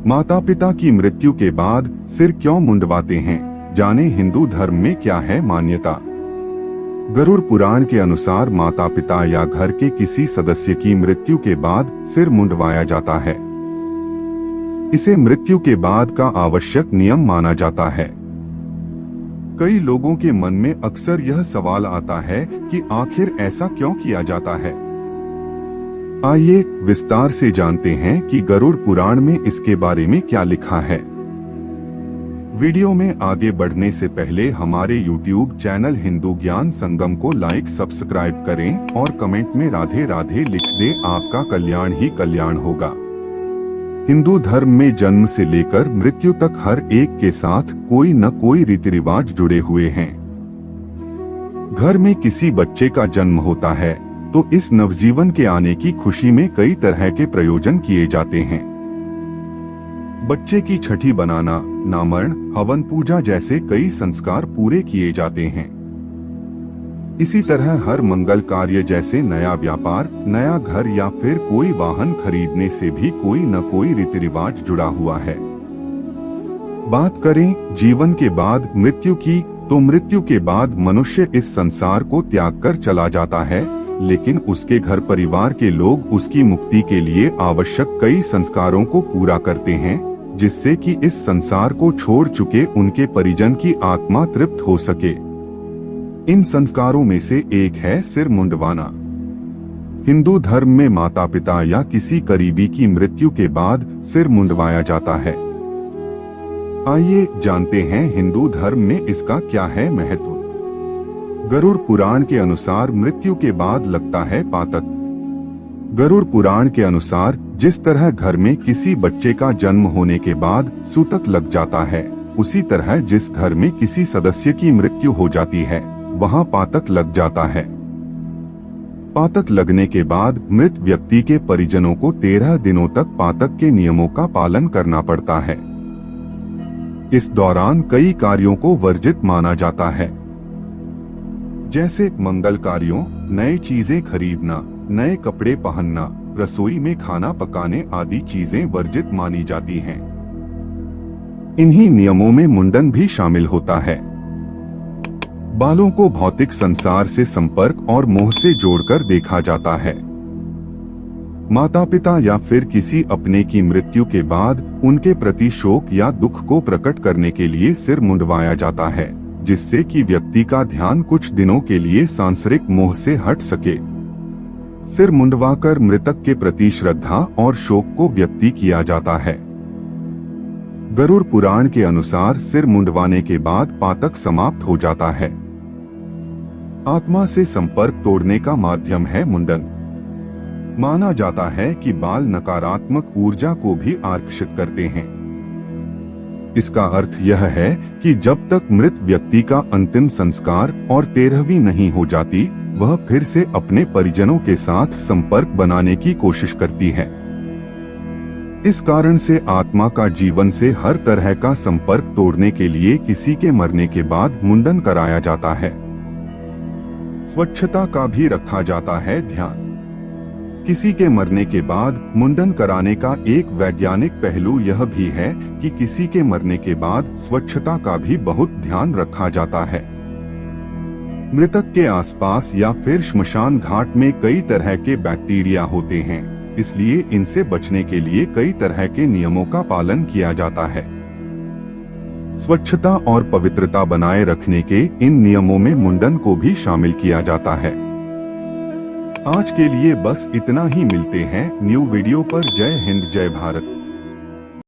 माता पिता की मृत्यु के बाद सिर क्यों मुंडवाते हैं, जाने हिंदू धर्म में क्या है मान्यता। गरुड़ पुराण के अनुसार माता पिता या घर के किसी सदस्य की मृत्यु के बाद सिर मुंडवाया जाता है। इसे मृत्यु के बाद का आवश्यक नियम माना जाता है। कई लोगों के मन में अक्सर यह सवाल आता है कि आखिर ऐसा क्यों किया जाता है। आइए विस्तार से जानते हैं कि गरुड़ पुराण में इसके बारे में क्या लिखा है। वीडियो में आगे बढ़ने से पहले हमारे YouTube चैनल हिंदू ज्ञान संगम को लाइक सब्सक्राइब करें और कमेंट में राधे राधे लिख दें, आपका कल्याण ही कल्याण होगा। हिंदू धर्म में जन्म से लेकर मृत्यु तक हर एक के साथ कोई न कोई रीति रिवाज जुड़े हुए हैं। घर में किसी बच्चे का जन्म होता है तो इस नवजीवन के आने की खुशी में कई तरह के प्रयोजन किए जाते हैं। बच्चे की छठी बनाना, नामकरण, हवन पूजा जैसे कई संस्कार पूरे किए जाते हैं। इसी तरह हर मंगल कार्य जैसे नया व्यापार, नया घर या फिर कोई वाहन खरीदने से भी कोई न कोई रीति रिवाज जुड़ा हुआ है। बात करें जीवन के बाद मृत्यु की, तो मृत्यु के बाद मनुष्य इस संसार को त्याग कर चला जाता है, लेकिन उसके घर परिवार के लोग उसकी मुक्ति के लिए आवश्यक कई संस्कारों को पूरा करते हैं, जिससे कि इस संसार को छोड़ चुके उनके परिजन की आत्मा तृप्त हो सके। इन संस्कारों में से एक है सिर मुंडवाना। हिंदू धर्म में माता पिता या किसी करीबी की मृत्यु के बाद सिर मुंडवाया जाता है। आइए जानते हैं हिंदू धर्म में इसका क्या है महत्व। गरुड़ पुराण के अनुसार मृत्यु के बाद लगता है पातक। गरुड़ पुराण के अनुसार जिस तरह घर में किसी बच्चे का जन्म होने के बाद सूतक लग जाता है, उसी तरह जिस घर में किसी सदस्य की मृत्यु हो जाती है वहां पातक लग जाता है। पातक लगने के बाद मृत व्यक्ति के परिजनों को 13 दिनों तक पातक के नियमों का पालन करना पड़ता है। इस दौरान कई कार्यों को वर्जित माना जाता है, जैसे मंगल कार्यों, नई चीजें खरीदना, नए कपड़े पहनना, रसोई में खाना पकाने आदि चीजें वर्जित मानी जाती हैं। इन्हीं नियमों में मुंडन भी शामिल होता है। बालों को भौतिक संसार से संपर्क और मोह से जोड़कर देखा जाता है। माता पिता या फिर किसी अपने की मृत्यु के बाद उनके प्रति शोक या दुख को प्रकट करने के लिए सिर मुंडवाया जाता है, जिससे कि व्यक्ति का ध्यान कुछ दिनों के लिए सांसारिक मोह से हट सके। सिर मुंडवाकर मृतक के प्रति श्रद्धा और शोक को व्यक्त किया जाता है। गरुड़ पुराण के अनुसार सिर मुंडवाने के बाद पातक समाप्त हो जाता है। आत्मा से संपर्क तोड़ने का माध्यम है मुंडन। माना जाता है कि बाल नकारात्मक ऊर्जा को भी आकर्षित करते हैं। इसका अर्थ यह है कि जब तक मृत व्यक्ति का अंतिम संस्कार और 13वीं नहीं हो जाती, वह फिर से अपने परिजनों के साथ संपर्क बनाने की कोशिश करती है। इस कारण से आत्मा का जीवन से हर तरह का संपर्क तोड़ने के लिए किसी के मरने के बाद मुंडन कराया जाता है। स्वच्छता का भी रखा जाता है ध्यान। किसी के मरने के बाद मुंडन कराने का एक वैज्ञानिक पहलू यह भी है कि किसी के मरने के बाद स्वच्छता का भी बहुत ध्यान रखा जाता है। मृतक के आसपास या फिर श्मशान घाट में कई तरह के बैक्टीरिया होते हैं, इसलिए इनसे बचने के लिए कई तरह के नियमों का पालन किया जाता है। स्वच्छता और पवित्रता बनाए रखने के इन नियमों में मुंडन को भी शामिल किया जाता है। आज के लिए बस इतना ही, मिलते हैं न्यू वीडियो पर। जय हिंद, जय भारत।